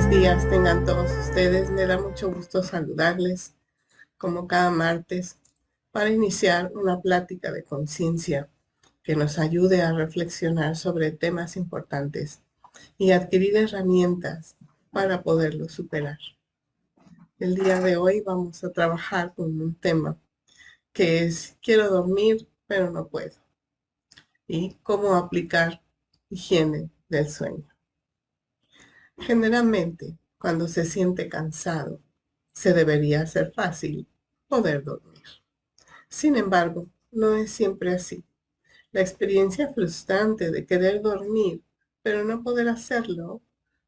Buenos días tengan todos ustedes. Me da mucho gusto saludarles como cada martes para iniciar una plática de conciencia que nos ayude a reflexionar sobre temas importantes y adquirir herramientas para poderlos superar. El día de hoy vamos a trabajar con un tema que es quiero dormir pero no puedo y cómo aplicar higiene del sueño. Generalmente, cuando se siente cansado, se debería hacer fácil poder dormir. Sin embargo, no es siempre así. La experiencia frustrante de querer dormir, pero no poder hacerlo,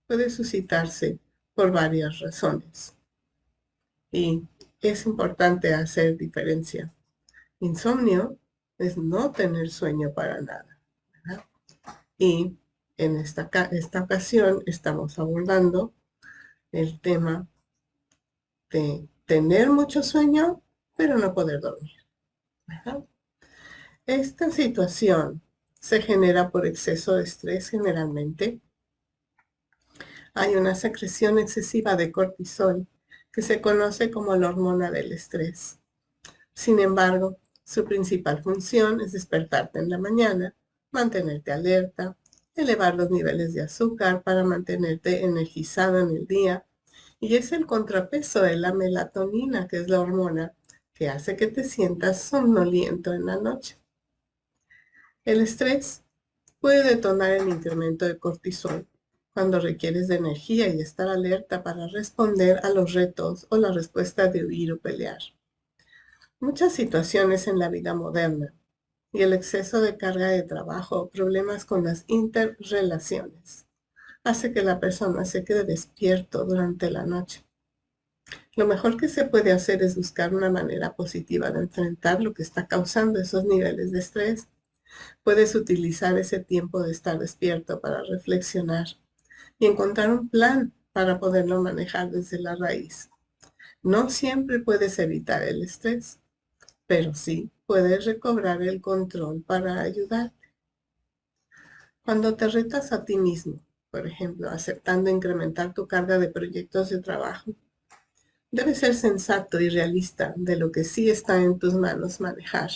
puede suscitarse por varias razones. Y es importante hacer diferencia. Insomnio es no tener sueño para nada, ¿verdad? Y en esta ocasión estamos abordando el tema de tener mucho sueño, pero no poder dormir, ¿verdad? Esta situación se genera por exceso de estrés generalmente. Hay una secreción excesiva de cortisol que se conoce como la hormona del estrés. Sin embargo, su principal función es despertarte en la mañana, mantenerte alerta, elevar los niveles de azúcar para mantenerte energizado en el día, y es el contrapeso de la melatonina, que es la hormona que hace que te sientas somnoliento en la noche. El estrés puede detonar el incremento de cortisol cuando requieres de energía y estar alerta para responder a los retos o la respuesta de huir o pelear. Muchas situaciones en la vida moderna y el exceso de carga de trabajo o problemas con las interrelaciones hace que la persona se quede despierto durante la noche. Lo mejor que se puede hacer es buscar una manera positiva de enfrentar lo que está causando esos niveles de estrés. Puedes utilizar ese tiempo de estar despierto para reflexionar y encontrar un plan para poderlo manejar desde la raíz. No siempre puedes evitar el estrés, pero sí puedes recobrar el control para ayudarte. Cuando te retas a ti mismo, por ejemplo, aceptando incrementar tu carga de proyectos de trabajo, debes ser sensato y realista de lo que sí está en tus manos manejar,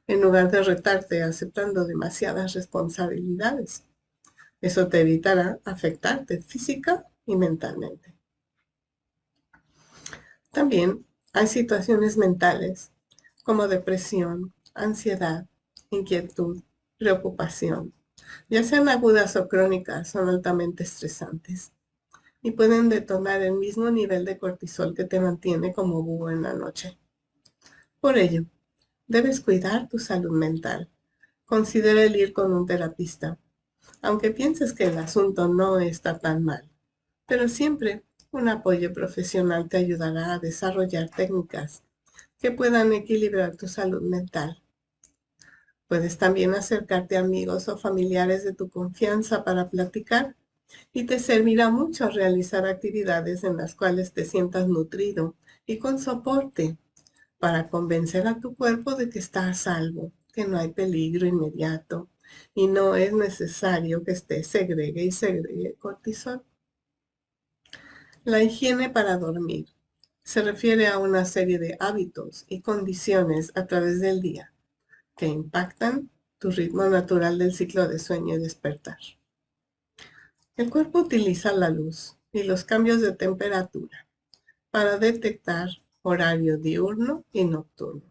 en lugar de retarte aceptando demasiadas responsabilidades. Eso te evitará afectarte física y mentalmente. También hay situaciones mentales como depresión, ansiedad, inquietud, preocupación, ya sean agudas o crónicas, son altamente estresantes y pueden detonar el mismo nivel de cortisol que te mantiene como búho en la noche. Por ello, debes cuidar tu salud mental. Considera el ir con un terapista, aunque pienses que el asunto no está tan mal, pero siempre un apoyo profesional te ayudará a desarrollar técnicas que puedan equilibrar tu salud mental. Puedes también acercarte a amigos o familiares de tu confianza para platicar y te servirá mucho realizar actividades en las cuales te sientas nutrido y con soporte para convencer a tu cuerpo de que está a salvo, que no hay peligro inmediato y no es necesario que segregue cortisol. La higiene para dormir se refiere a una serie de hábitos y condiciones a través del día que impactan tu ritmo natural del ciclo de sueño y despertar. El cuerpo utiliza la luz y los cambios de temperatura para detectar horario diurno y nocturno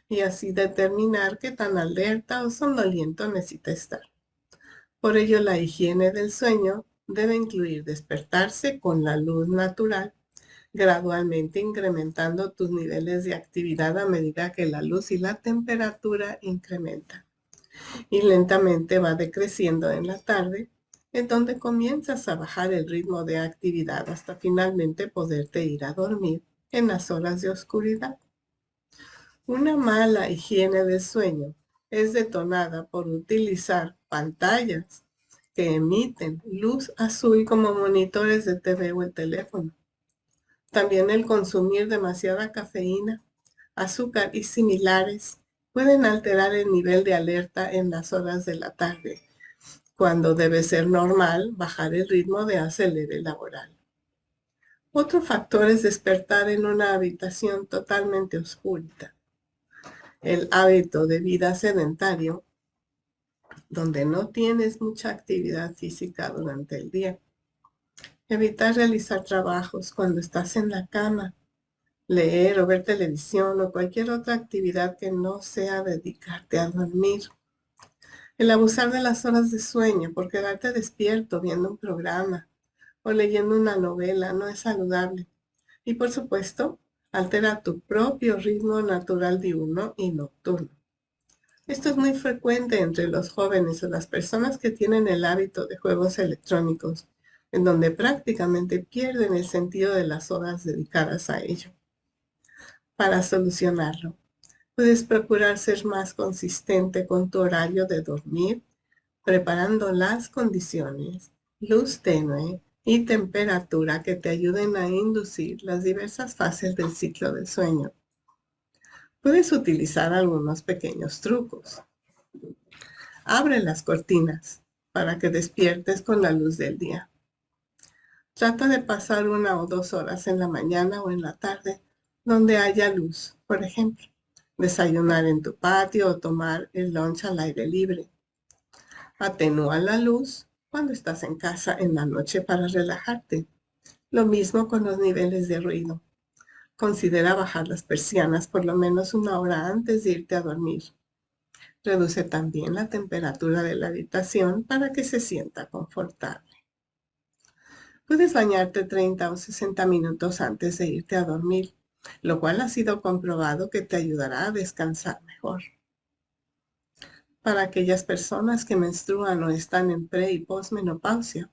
y así determinar qué tan alerta o somnoliento necesita estar. Por ello, la higiene del sueño debe incluir despertarse con la luz natural, gradualmente incrementando tus niveles de actividad a medida que la luz y la temperatura incrementan. Y lentamente va decreciendo en la tarde, en donde comienzas a bajar el ritmo de actividad hasta finalmente poderte ir a dormir en las horas de oscuridad. Una mala higiene del sueño es detonada por utilizar pantallas que emiten luz azul como monitores de TV o el teléfono. También el consumir demasiada cafeína, azúcar y similares pueden alterar el nivel de alerta en las horas de la tarde, cuando debe ser normal bajar el ritmo de acelere laboral. Otro factor es despertar en una habitación totalmente oscura. El hábito de vida sedentario, donde no tienes mucha actividad física durante el día. Evitar realizar trabajos cuando estás en la cama, leer o ver televisión o cualquier otra actividad que no sea dedicarte a dormir. El abusar de las horas de sueño por quedarte despierto viendo un programa o leyendo una novela no es saludable. Y por supuesto, altera tu propio ritmo natural diurno y nocturno. Esto es muy frecuente entre los jóvenes o las personas que tienen el hábito de juegos electrónicos, en donde prácticamente pierden el sentido de las horas dedicadas a ello. Para solucionarlo, puedes procurar ser más consistente con tu horario de dormir, preparando las condiciones, luz tenue y temperatura que te ayuden a inducir las diversas fases del ciclo del sueño. Puedes utilizar algunos pequeños trucos. Abre las cortinas para que despiertes con la luz del día. Trata de pasar 1 o 2 horas en la mañana o en la tarde donde haya luz. Por ejemplo, desayunar en tu patio o tomar el lunch al aire libre. Atenúa la luz cuando estás en casa en la noche para relajarte. Lo mismo con los niveles de ruido. Considera bajar las persianas por lo menos 1 hora antes de irte a dormir. Reduce también la temperatura de la habitación para que se sienta confortable. Puedes bañarte 30 o 60 minutos antes de irte a dormir, lo cual ha sido comprobado que te ayudará a descansar mejor. Para aquellas personas que menstruan o están en pre- y posmenopausia,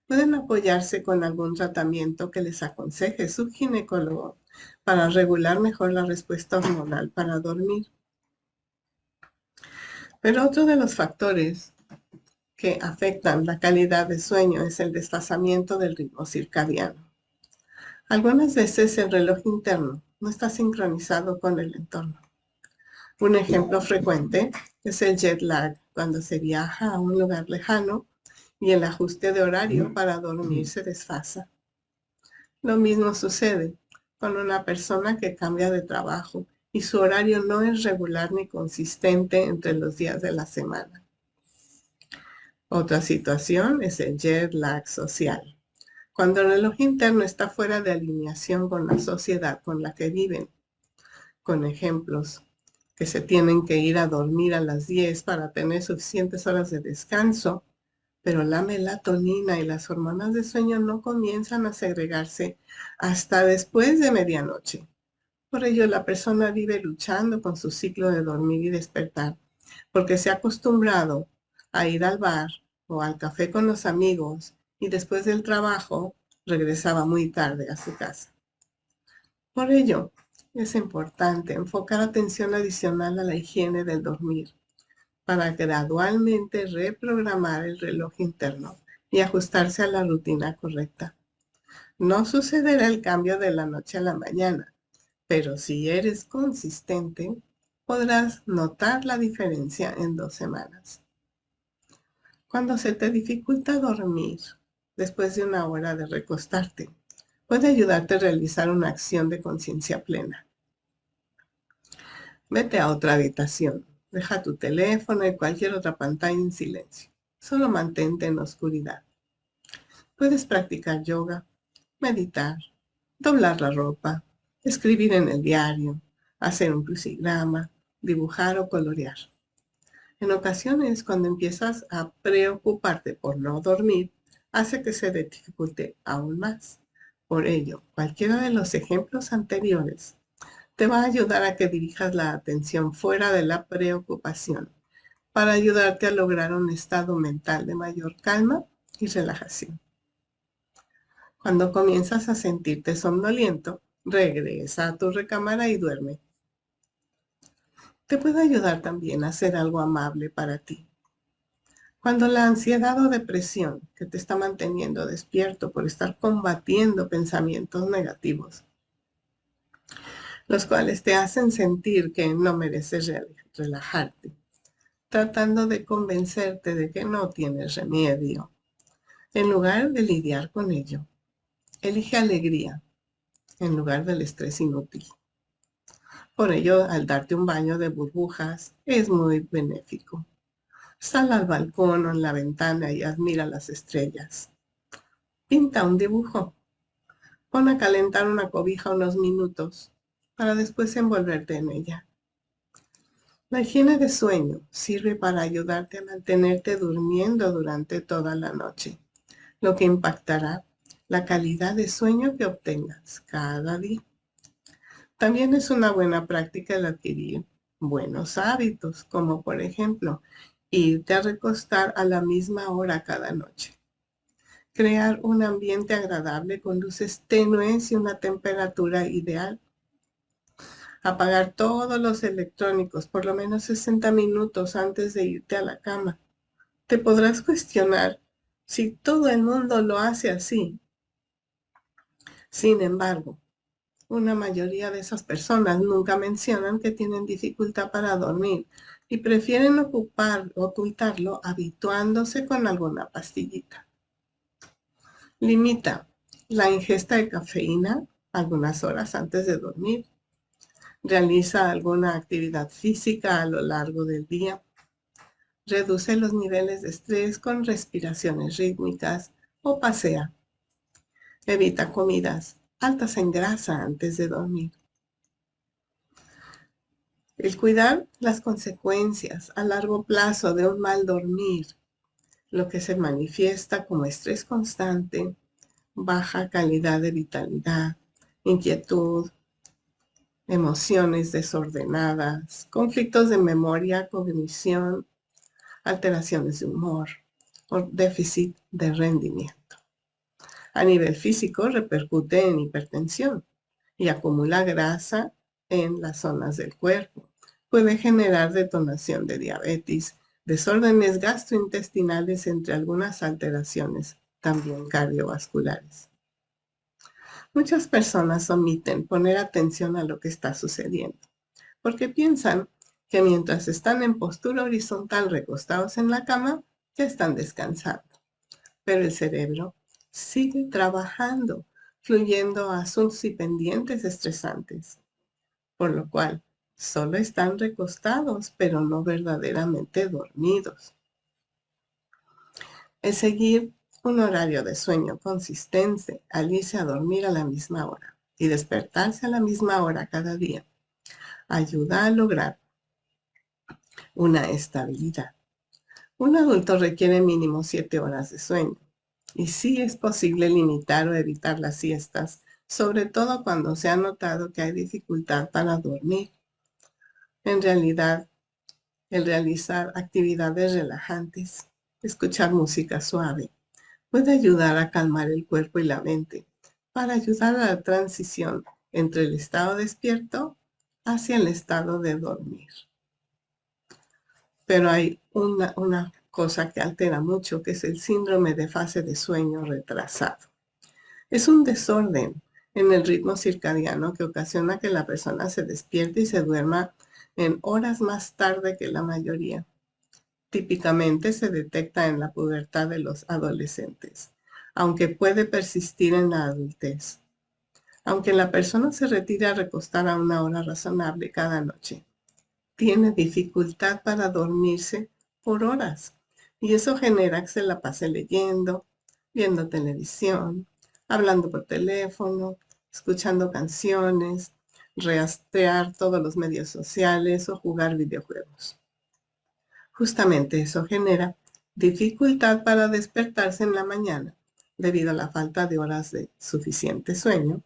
pueden apoyarse con algún tratamiento que les aconseje su ginecólogo para regular mejor la respuesta hormonal para dormir. Pero otro de los factores que afectan la calidad de sueño es el desfasamiento del ritmo circadiano. Algunas veces el reloj interno no está sincronizado con el entorno. Un ejemplo frecuente es el jet lag, cuando se viaja a un lugar lejano y el ajuste de horario para dormir se desfasa. Lo mismo sucede con una persona que cambia de trabajo y su horario no es regular ni consistente entre los días de la semana. Otra situación es el jet lag social, cuando el reloj interno está fuera de alineación con la sociedad con la que viven. Con ejemplos que se tienen que ir a dormir a las 10 para tener suficientes horas de descanso, pero la melatonina y las hormonas de sueño no comienzan a segregarse hasta después de medianoche. Por ello, la persona vive luchando con su ciclo de dormir y despertar, porque se ha acostumbrado a ir al bar o al café con los amigos y después del trabajo regresaba muy tarde a su casa. Por ello, es importante enfocar atención adicional a la higiene del dormir para gradualmente reprogramar el reloj interno y ajustarse a la rutina correcta. No sucederá el cambio de la noche a la mañana, pero si eres consistente, podrás notar la diferencia en 2 semanas. Cuando se te dificulta dormir después de 1 hora de recostarte, puede ayudarte a realizar una acción de conciencia plena. Vete a otra habitación, deja tu teléfono y cualquier otra pantalla en silencio. Solo mantente en oscuridad. Puedes practicar yoga, meditar, doblar la ropa, escribir en el diario, hacer un crucigrama, dibujar o colorear. En ocasiones, cuando empiezas a preocuparte por no dormir, hace que se te dificulte aún más. Por ello, cualquiera de los ejemplos anteriores te va a ayudar a que dirijas la atención fuera de la preocupación para ayudarte a lograr un estado mental de mayor calma y relajación. Cuando comienzas a sentirte somnoliento, regresa a tu recámara y duerme. Te puede ayudar también a hacer algo amable para ti. Cuando la ansiedad o depresión que te está manteniendo despierto por estar combatiendo pensamientos negativos, los cuales te hacen sentir que no mereces relajarte, tratando de convencerte de que no tienes remedio, en lugar de lidiar con ello, Elige alegría en lugar del estrés inútil. Por ello, al darte un baño de burbujas, es muy benéfico. Sal al balcón o en la ventana y admira las estrellas. Pinta un dibujo. Pon a calentar una cobija unos minutos para después envolverte en ella. La higiene de sueño sirve para ayudarte a mantenerte durmiendo durante toda la noche, lo que impactará la calidad de sueño que obtengas cada día. También es una buena práctica el adquirir buenos hábitos, como por ejemplo, irte a recostar a la misma hora cada noche. Crear un ambiente agradable con luces tenues y una temperatura ideal. Apagar todos los electrónicos por lo menos 60 minutos antes de irte a la cama. Te podrás cuestionar si todo el mundo lo hace así. Sin embargo, una mayoría de esas personas nunca mencionan que tienen dificultad para dormir y prefieren ocultarlo habituándose con alguna pastillita. Limita la ingesta de cafeína algunas horas antes de dormir. Realiza alguna actividad física a lo largo del día. Reduce los niveles de estrés con respiraciones rítmicas o pasea. Evita comidas altas en grasa antes de dormir. El cuidar las consecuencias a largo plazo de un mal dormir, lo que se manifiesta como estrés constante, baja calidad de vitalidad, inquietud, emociones desordenadas, conflictos de memoria, cognición, alteraciones de humor o déficit de rendimiento. A nivel físico repercute en hipertensión y acumula grasa en las zonas del cuerpo. Puede generar detonación de diabetes, desórdenes gastrointestinales, entre algunas alteraciones también cardiovasculares. Muchas personas omiten poner atención a lo que está sucediendo, porque piensan que mientras están en postura horizontal recostados en la cama, ya están descansando. Pero el cerebro sigue trabajando, fluyendo a asuntos y pendientes estresantes, por lo cual solo están recostados, pero no verdaderamente dormidos. El seguir un horario de sueño consistente al irse a dormir a la misma hora y despertarse a la misma hora cada día ayuda a lograr una estabilidad. Un adulto requiere mínimo 7 horas de sueño y sí es posible limitar o evitar las siestas, sobre todo cuando se ha notado que hay dificultad para dormir. En realidad, el realizar actividades relajantes, escuchar música suave, puede ayudar a calmar el cuerpo y la mente para ayudar a la transición entre el estado despierto hacia el estado de dormir. Pero hay una cosa que altera mucho, que es el síndrome de fase de sueño retrasado. Es un desorden en el ritmo circadiano que ocasiona que la persona se despierte y se duerma en horas más tarde que la mayoría. Típicamente se detecta en la pubertad de los adolescentes, aunque puede persistir en la adultez. Aunque la persona se retire a recostar a una hora razonable cada noche, tiene dificultad para dormirse por horas y eso genera que se la pase leyendo, viendo televisión, hablando por teléfono, escuchando canciones, rastrear todos los medios sociales o jugar videojuegos. Justamente eso genera dificultad para despertarse en la mañana debido a la falta de horas de suficiente sueño,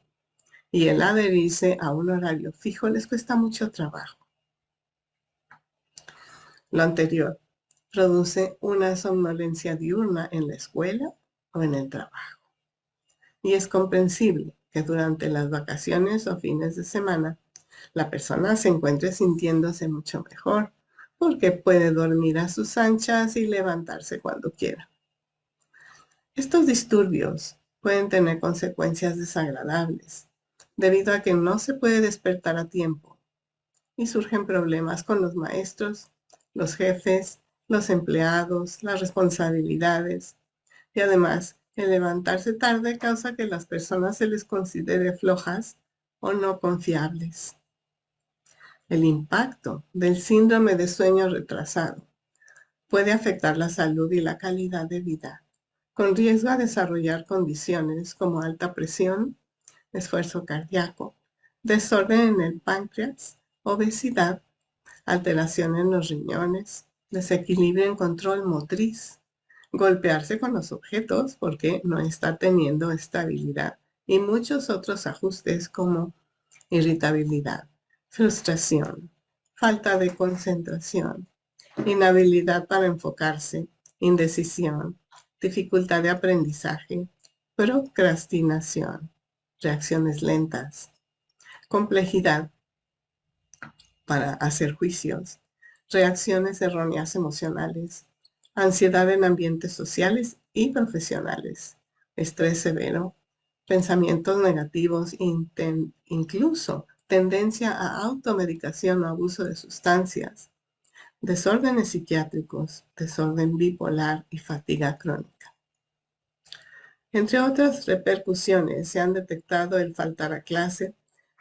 y el adherirse a un horario fijo les cuesta mucho trabajo. Lo anterior produce una somnolencia diurna en la escuela o en el trabajo. Y es comprensible que durante las vacaciones o fines de semana la persona se encuentre sintiéndose mucho mejor, porque puede dormir a sus anchas y levantarse cuando quiera. Estos disturbios pueden tener consecuencias desagradables, debido a que no se puede despertar a tiempo y surgen problemas con los maestros, los jefes, los empleados, las responsabilidades y además El levantarse tarde causa que las personas se les considere flojas o no confiables. El impacto del síndrome de sueño retrasado puede afectar la salud y la calidad de vida, con riesgo a desarrollar condiciones como alta presión, esfuerzo cardíaco, desorden en el páncreas, obesidad, alteración en los riñones, desequilibrio en control motriz, golpearse con los objetos porque no está teniendo estabilidad y muchos otros ajustes como irritabilidad, frustración, falta de concentración, inhabilidad para enfocarse, indecisión, dificultad de aprendizaje, procrastinación, reacciones lentas, complejidad para hacer juicios, reacciones erróneas emocionales, ansiedad en ambientes sociales y profesionales, estrés severo, pensamientos negativos, incluso tendencia a automedicación o abuso de sustancias, desórdenes psiquiátricos, desorden bipolar y fatiga crónica. Entre otras repercusiones, se han detectado el faltar a clase,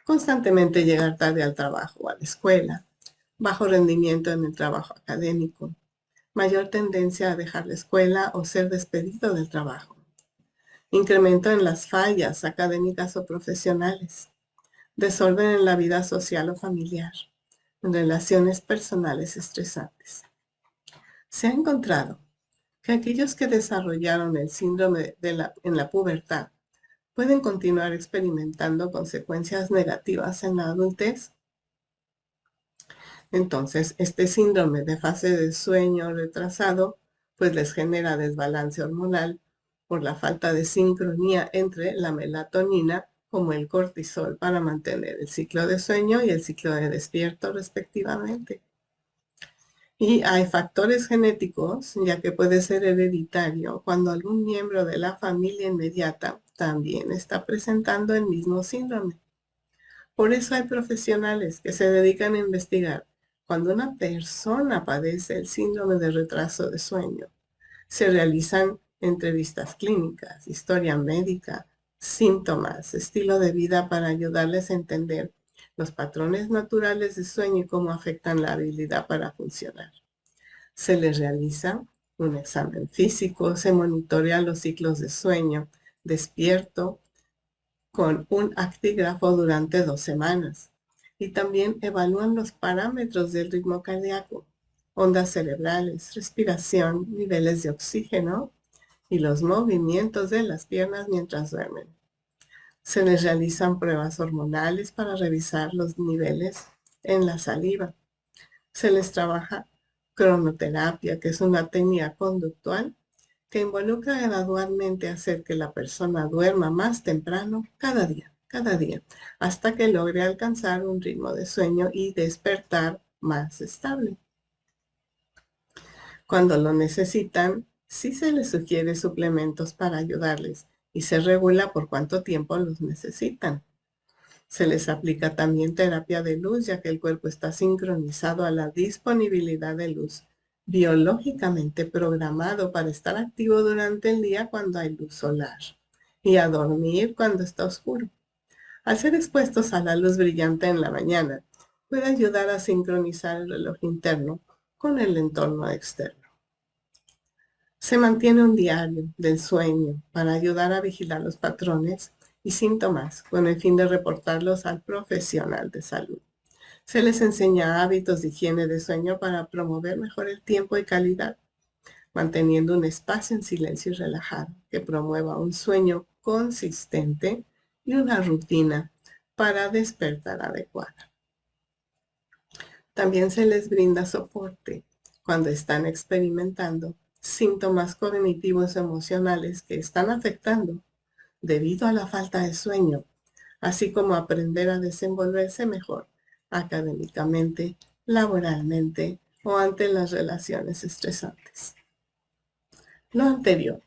constantemente llegar tarde al trabajo o a la escuela, bajo rendimiento en el trabajo académico, mayor tendencia a dejar la escuela o ser despedido del trabajo, incremento en las fallas académicas o profesionales, desorden en la vida social o familiar, en relaciones personales estresantes. Se ha encontrado que aquellos que desarrollaron el síndrome en la pubertad pueden continuar experimentando consecuencias negativas en la adultez. Entonces, este síndrome de fase de sueño retrasado pues les genera desbalance hormonal por la falta de sincronía entre la melatonina como el cortisol para mantener el ciclo de sueño y el ciclo de despierto respectivamente. Y hay factores genéticos, ya que puede ser hereditario cuando algún miembro de la familia inmediata también está presentando el mismo síndrome. Por eso hay profesionales que se dedican a investigar cuando una persona padece el síndrome de retraso de sueño. Se realizan entrevistas clínicas, historia médica, síntomas, estilo de vida para ayudarles a entender los patrones naturales de sueño y cómo afectan la habilidad para funcionar. Se les realiza un examen físico, se monitorea los ciclos de sueño despierto con un actígrafo durante 2 semanas y también evalúan los parámetros del ritmo cardíaco, ondas cerebrales, respiración, niveles de oxígeno y los movimientos de las piernas mientras duermen. Se les realizan pruebas hormonales para revisar los niveles en la saliva. Se les trabaja cronoterapia, que es una técnica conductual que involucra gradualmente hacer que la persona duerma más temprano cada día, hasta que logre alcanzar un ritmo de sueño y despertar más estable. Cuando lo necesitan, sí se les sugiere suplementos para ayudarles y se regula por cuánto tiempo los necesitan. Se les aplica también terapia de luz, ya que el cuerpo está sincronizado a la disponibilidad de luz, biológicamente programado para estar activo durante el día cuando hay luz solar y a dormir cuando está oscuro. Al ser expuestos a la luz brillante en la mañana, puede ayudar a sincronizar el reloj interno con el entorno externo. Se mantiene un diario del sueño para ayudar a vigilar los patrones y síntomas con el fin de reportarlos al profesional de salud. Se les enseña hábitos de higiene de sueño para promover mejor el tiempo y calidad, manteniendo un espacio en silencio y relajado que promueva un sueño consistente y una rutina para despertar adecuada. También se les brinda soporte cuando están experimentando síntomas cognitivos emocionales que están afectando debido a la falta de sueño, así como aprender a desenvolverse mejor académicamente, laboralmente o ante las relaciones estresantes. Lo anterior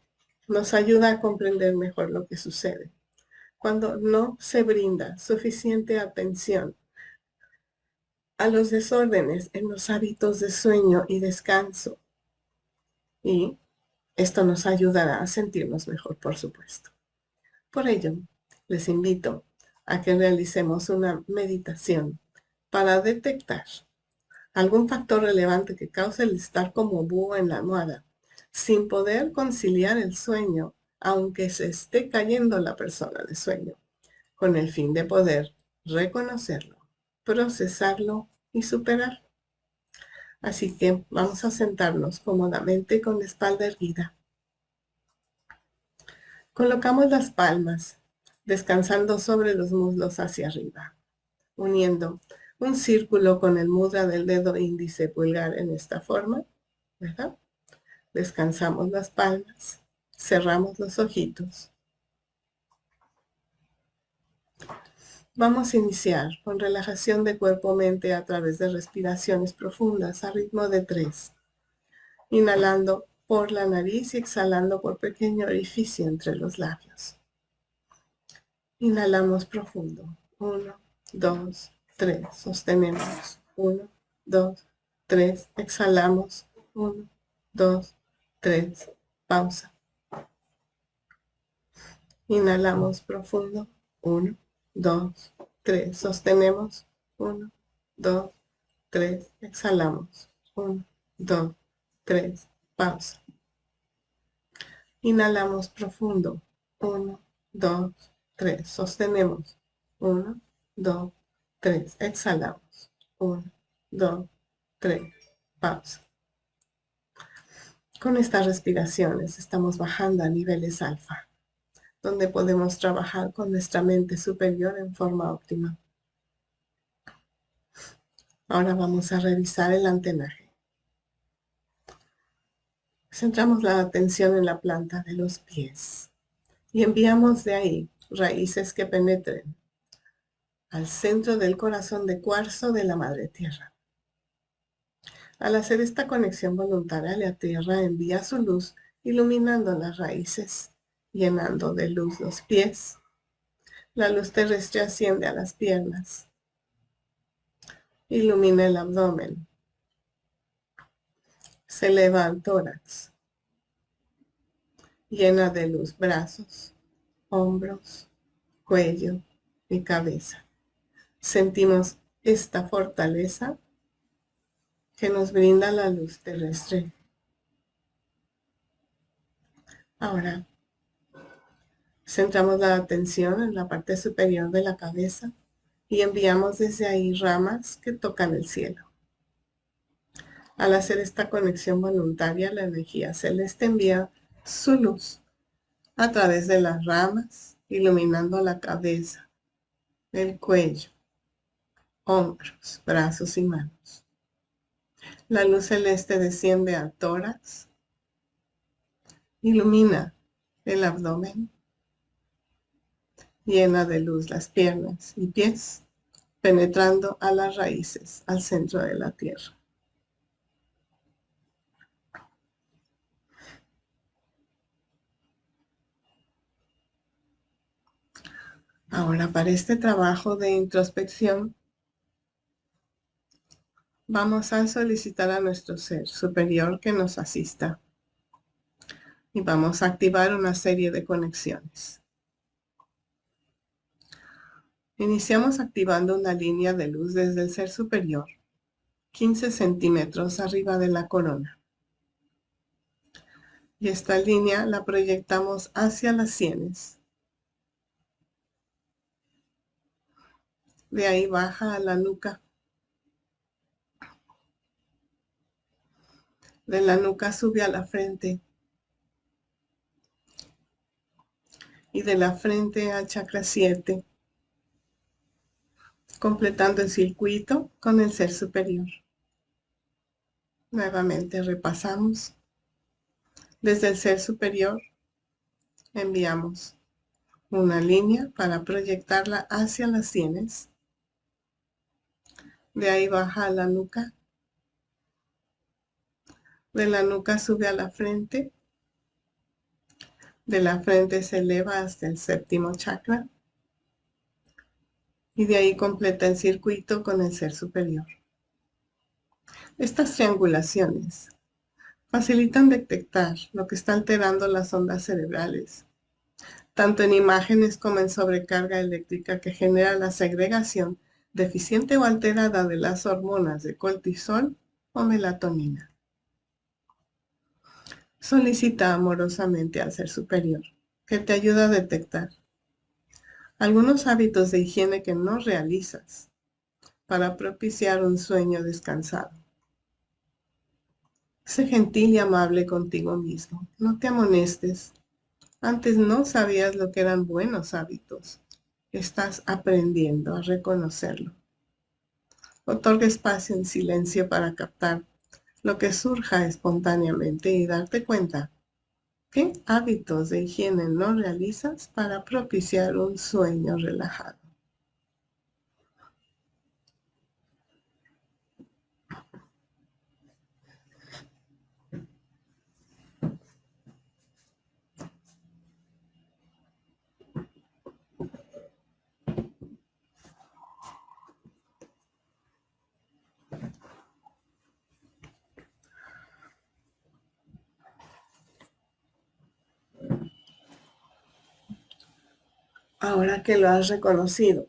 nos ayuda a comprender mejor lo que sucede cuando no se brinda suficiente atención a los desórdenes en los hábitos de sueño y descanso y Esto nos ayudará a sentirnos mejor, por supuesto. Por ello, les invito a que realicemos una meditación para detectar algún factor relevante que cause el estar como búho en la almohada, sin poder conciliar el sueño, aunque se esté cayendo la persona de sueño, con el fin de poder reconocerlo, procesarlo y superarlo. Así que vamos a sentarnos cómodamente con la espalda erguida. Colocamos las palmas, descansando sobre los muslos hacia arriba, uniendo un círculo con el mudra del dedo índice pulgar en esta forma, ¿verdad? Descansamos las palmas, cerramos los ojitos. Vamos a iniciar con relajación de cuerpo-mente a través de respiraciones profundas a ritmo de 3. Inhalando por la nariz y exhalando por pequeño orificio entre los labios. Inhalamos profundo. 1, 2, 3. Sostenemos. 1, 2, 3. Exhalamos. 1, 2, 3. Pausa. Inhalamos profundo. 1, 2, 3. Sostenemos. 1, 2, 3. Exhalamos. 1, 2, 3. Pausa. Inhalamos profundo. 1, 2, 3. Sostenemos. 1, 2, 3. Exhalamos. 1, 2, 3. Pausa. Con estas respiraciones estamos bajando a niveles alfa, donde podemos trabajar con nuestra mente superior en forma óptima. Ahora vamos a revisar el antenaje. Centramos la atención en la planta de los pies y enviamos de ahí raíces que penetren al centro del corazón de cuarzo de la Madre Tierra. Al hacer esta conexión voluntaria, la Tierra envía su luz iluminando las raíces, llenando de luz los pies. La luz terrestre asciende a las piernas, ilumina el abdomen, se eleva al tórax, llena de luz brazos, hombros, cuello y cabeza. Sentimos esta fortaleza que nos brinda la luz terrestre. Ahora, centramos la atención en la parte superior de la cabeza y enviamos desde ahí ramas que tocan el cielo. Al hacer esta conexión voluntaria, la energía celeste envía su luz a través de las ramas, iluminando la cabeza, el cuello, hombros, brazos y manos. La luz celeste desciende al tórax, ilumina el abdomen, llena de luz las piernas y pies, penetrando a las raíces, al centro de la tierra. Ahora, para este trabajo de introspección, vamos a solicitar a nuestro ser superior que nos asista. Y vamos a activar una serie de conexiones. Iniciamos activando una línea de luz desde el ser superior, 15 centímetros arriba de la corona. Y esta línea la proyectamos hacia las sienes. De ahí baja a la nuca. De la nuca sube a la frente. Y de la frente al chakra 7. Completando el circuito con el ser superior. Nuevamente repasamos. Desde el ser superior enviamos una línea para proyectarla hacia las sienes. De ahí baja a la nuca. De la nuca sube a la frente. De la frente se eleva hasta el séptimo chakra. Y de ahí completa el circuito con el ser superior. Estas triangulaciones facilitan detectar lo que está alterando las ondas cerebrales, tanto en imágenes como en sobrecarga eléctrica que genera la segregación deficiente o alterada de las hormonas de cortisol o melatonina. Solicita amorosamente al ser superior que te ayude a detectar algunos hábitos de higiene que no realizas para propiciar un sueño descansado. Sé gentil y amable contigo mismo. No te amonestes. Antes no sabías lo que eran buenos hábitos. Estás aprendiendo a reconocerlo. Otorga espacio en silencio para captar lo que surja espontáneamente y darte cuenta qué hábitos de higiene no realizas para propiciar un sueño relajado. Ahora que lo has reconocido,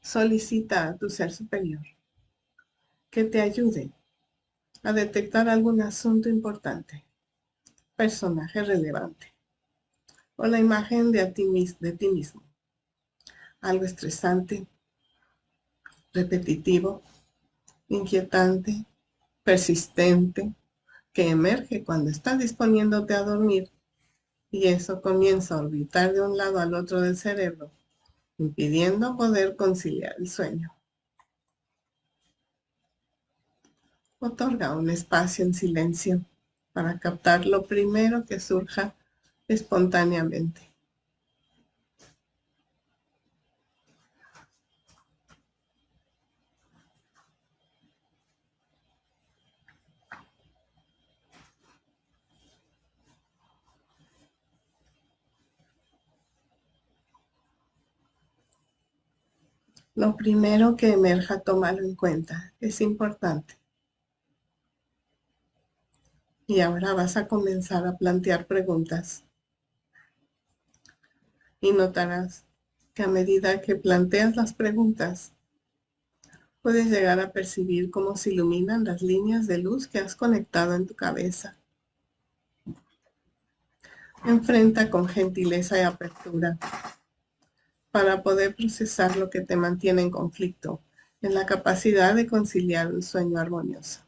solicita a tu ser superior que te ayude a detectar algún asunto importante, personaje relevante o la imagen de ti mismo, algo estresante, repetitivo, inquietante, persistente, que emerge cuando estás disponiéndote a dormir y eso comienza a orbitar de un lado al otro del cerebro, impidiendo poder conciliar el sueño. Otorga un espacio en silencio para captar lo primero que surja espontáneamente. Lo primero que emerja, tómalo en cuenta. Es importante. Y ahora vas a comenzar a plantear preguntas. Y notarás que a medida que planteas las preguntas, puedes llegar a percibir cómo se iluminan las líneas de luz que has conectado en tu cabeza. Enfrenta con gentileza y apertura para poder procesar lo que te mantiene en conflicto, en la capacidad de conciliar un sueño armonioso.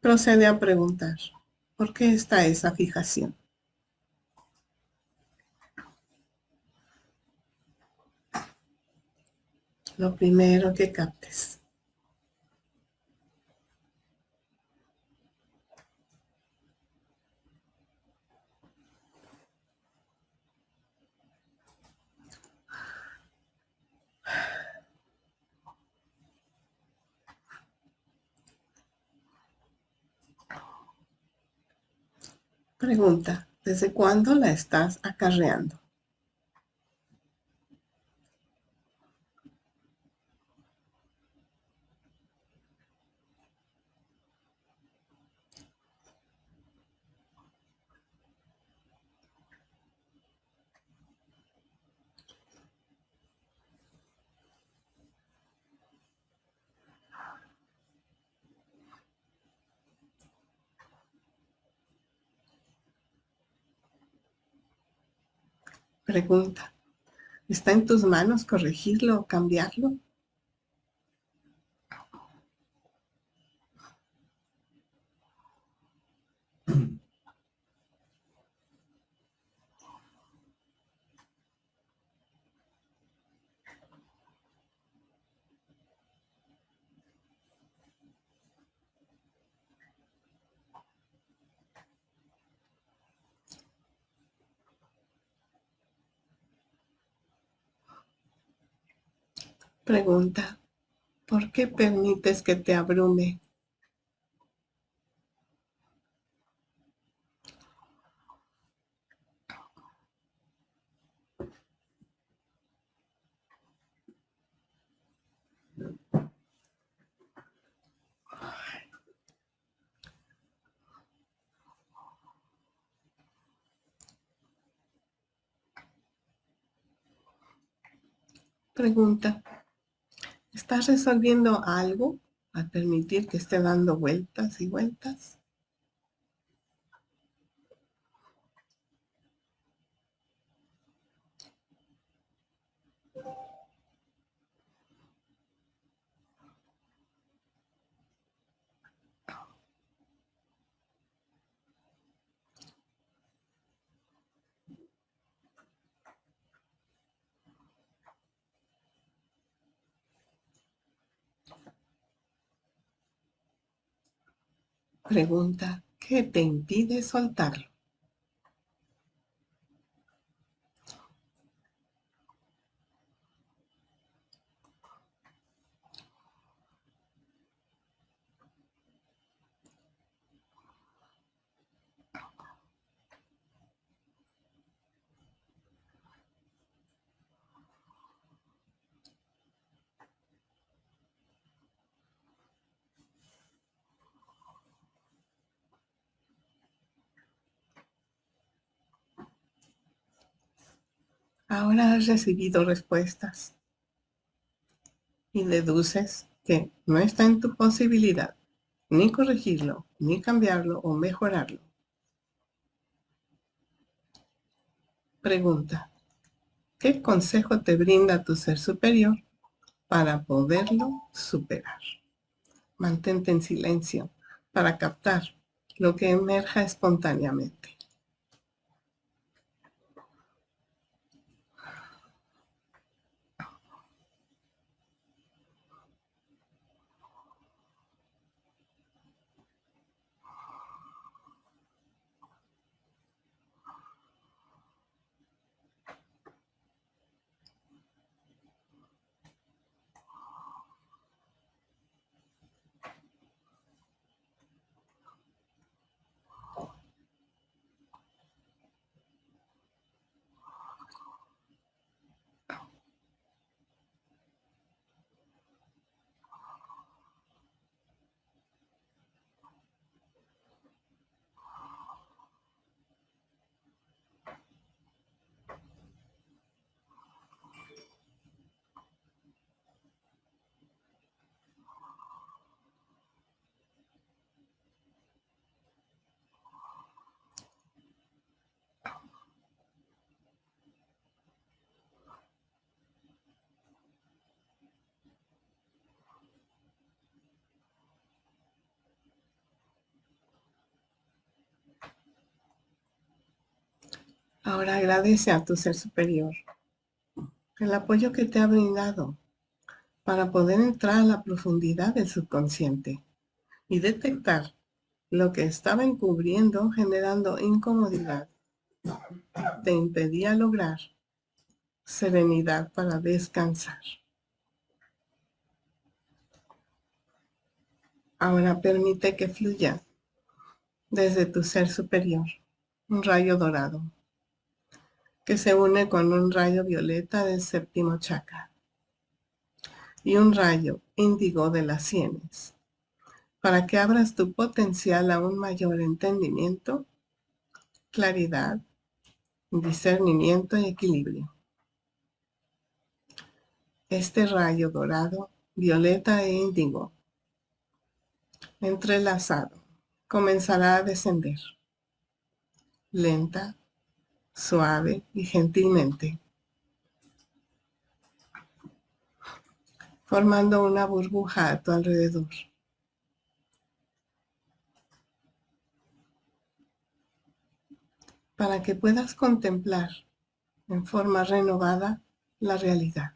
Procede a preguntar, ¿por qué está esa fijación? Lo primero que captes. Pregunta, ¿desde cuándo la estás acarreando? Pregunta, ¿está en tus manos corregirlo o cambiarlo? Pregunta, ¿por qué permites que te abrume? Pregunta, ¿estás resolviendo algo al permitir que esté dando vueltas y vueltas? Pregunta, ¿qué te impide soltarlo? Ahora has recibido respuestas y deduces que no está en tu posibilidad ni corregirlo, ni cambiarlo o mejorarlo. Pregunta, ¿qué consejo te brinda tu ser superior para poderlo superar? Mantente en silencio para captar lo que emerja espontáneamente. Ahora agradece a tu ser superior el apoyo que te ha brindado para poder entrar a la profundidad del subconsciente y detectar lo que estaba encubriendo, generando incomodidad. Te impedía lograr serenidad para descansar. Ahora permite que fluya desde tu ser superior un rayo dorado que se une con un rayo violeta del séptimo chakra y un rayo índigo de las sienes, para que abras tu potencial a un mayor entendimiento, claridad, discernimiento y equilibrio. Este rayo dorado, violeta e índigo, entrelazado, comenzará a descender, lenta, suave y gentilmente, formando una burbuja a tu alrededor. Para que puedas contemplar en forma renovada la realidad.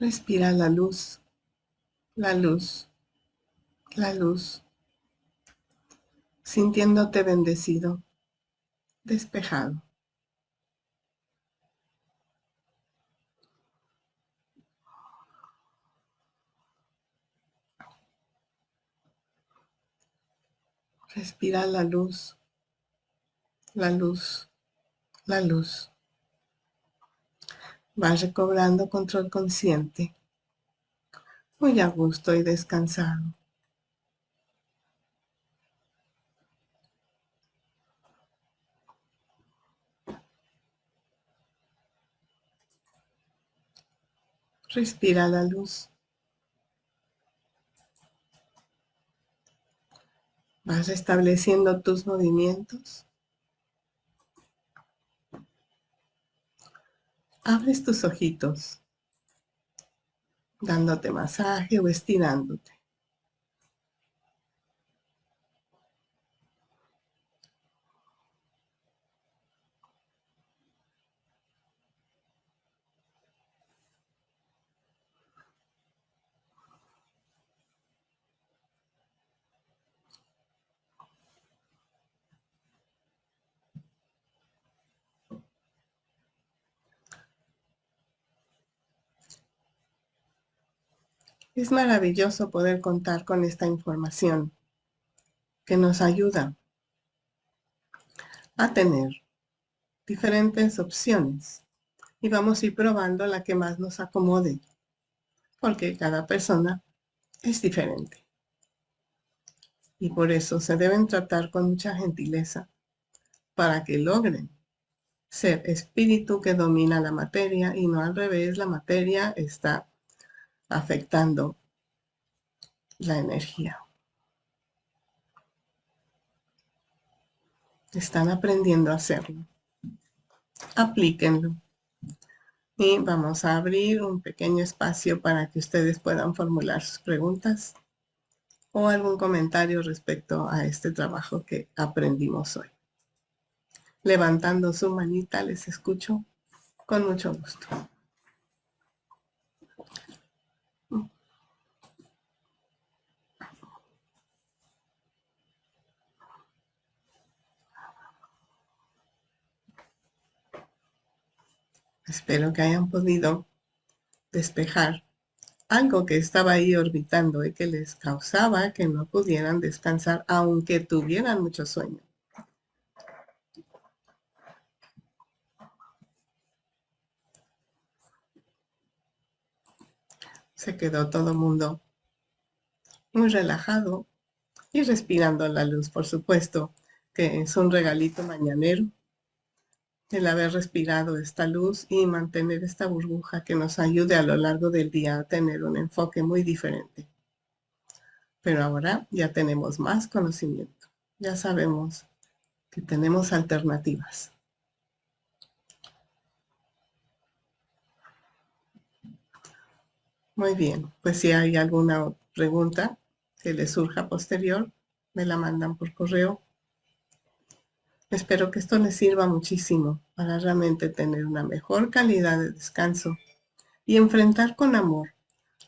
Respira la luz, la luz, la luz, sintiéndote bendecido, despejado. Respira la luz, la luz, la luz. Vas recobrando control consciente, muy a gusto y descansado. Respira la luz. Vas restableciendo tus movimientos. Abres tus ojitos, dándote masaje o estirándote. Es maravilloso poder contar con esta información que nos ayuda a tener diferentes opciones y vamos a ir probando la que más nos acomode, porque cada persona es diferente y por eso se deben tratar con mucha gentileza para que logren ser espíritu que domina la materia y no al revés, la materia está afectando la energía. Están aprendiendo a hacerlo. Aplíquenlo. Y vamos a abrir un pequeño espacio para que ustedes puedan formular sus preguntas o algún comentario respecto a este trabajo que aprendimos hoy. Levantando su manita, les escucho con mucho gusto. Espero que hayan podido despejar algo que estaba ahí orbitando y que les causaba que no pudieran descansar aunque tuvieran mucho sueño. Se quedó todo el mundo muy relajado y respirando la luz, por supuesto, que es un regalito mañanero el haber respirado esta luz y mantener esta burbuja que nos ayude a lo largo del día a tener un enfoque muy diferente. Pero ahora ya tenemos más conocimiento. Ya sabemos que tenemos alternativas. Muy bien, pues si hay alguna pregunta que les surja posterior, me la mandan por correo. Espero que esto les sirva muchísimo para realmente tener una mejor calidad de descanso y enfrentar con amor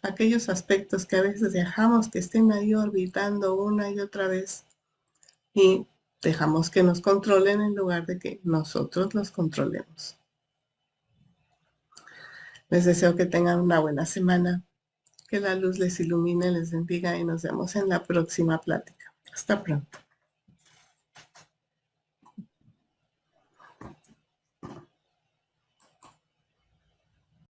aquellos aspectos que a veces dejamos que estén ahí orbitando una y otra vez y dejamos que nos controlen en lugar de que nosotros los controlemos. Les deseo que tengan una buena semana, que la luz les ilumine, les bendiga y nos vemos en la próxima plática. Hasta pronto.